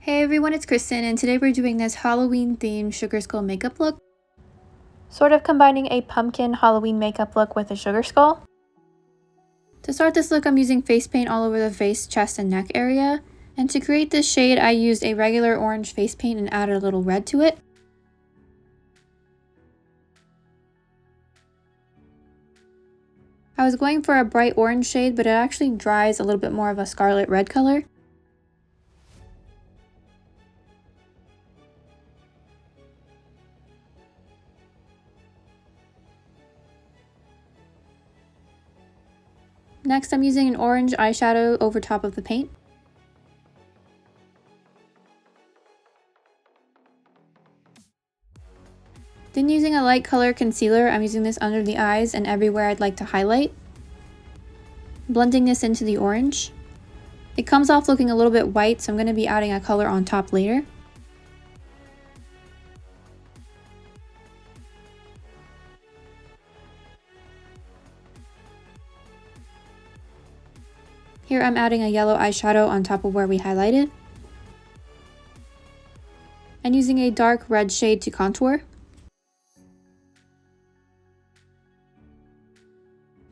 Hey everyone, it's Kristen, and today we're doing this Halloween themed sugar skull makeup look. Sort of combining a pumpkin Halloween makeup look with a sugar skull. To start this look, I'm using face paint all over the face, chest, and neck area. And to create this shade, I used a regular orange face paint and added a little red to it. I was going for a bright orange shade, but it actually dries a little bit more of a scarlet red color. Next, I'm using an orange eyeshadow over top of the paint. Then using a light color concealer, I'm using this under the eyes and everywhere I'd like to highlight. Blending this into the orange. It comes off looking a little bit white, so I'm going to be adding a color on top later. Here I'm adding a yellow eyeshadow on top of where we highlighted. And using a dark red shade to contour.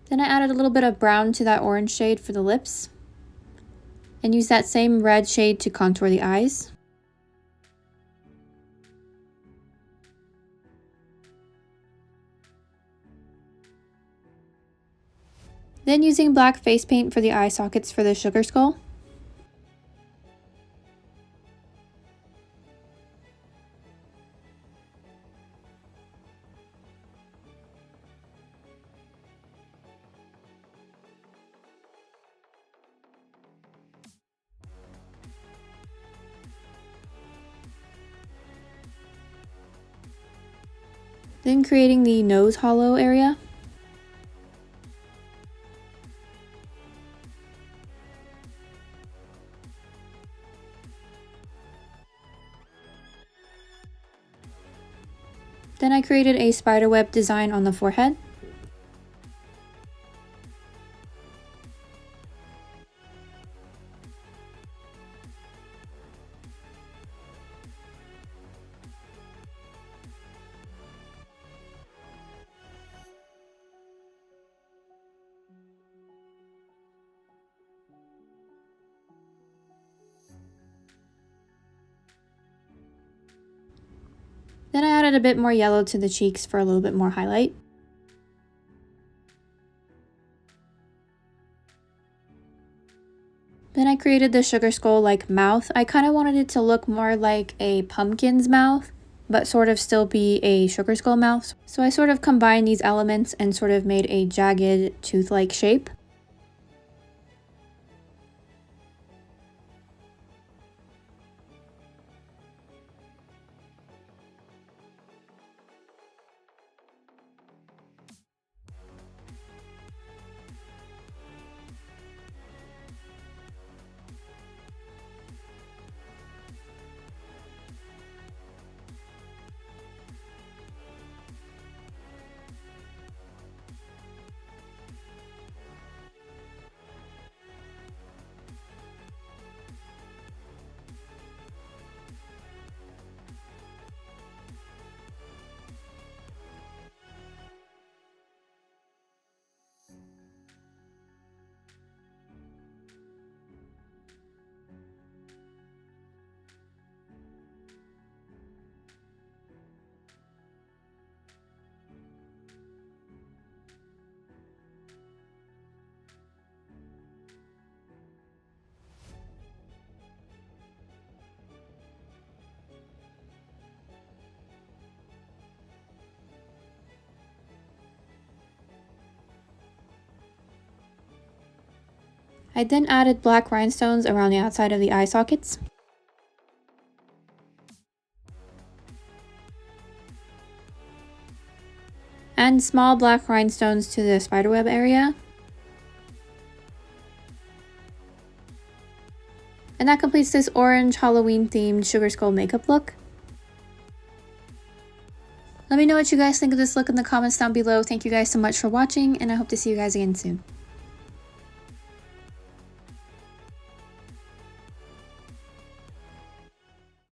Then I added a little bit of brown to that orange shade for the lips. And use that same red shade to contour the eyes. Then using black face paint for the eye sockets for the sugar skull. Then creating the nose hollow area. Then I created a spiderweb design on the forehead. Then I added a bit more yellow to the cheeks for a little bit more highlight. Then I created the sugar skull like mouth. I kind of wanted it to look more like a pumpkin's mouth, but sort of still be a sugar skull mouth. So I sort of combined these elements and sort of made a jagged tooth-like shape. I then added black rhinestones around the outside of the eye sockets. And small black rhinestones to the spiderweb area. And that completes this orange Halloween themed sugar skull makeup look. Let me know what you guys think of this look in the comments down below. Thank you guys so much for watching, and I hope to see you guys again soon.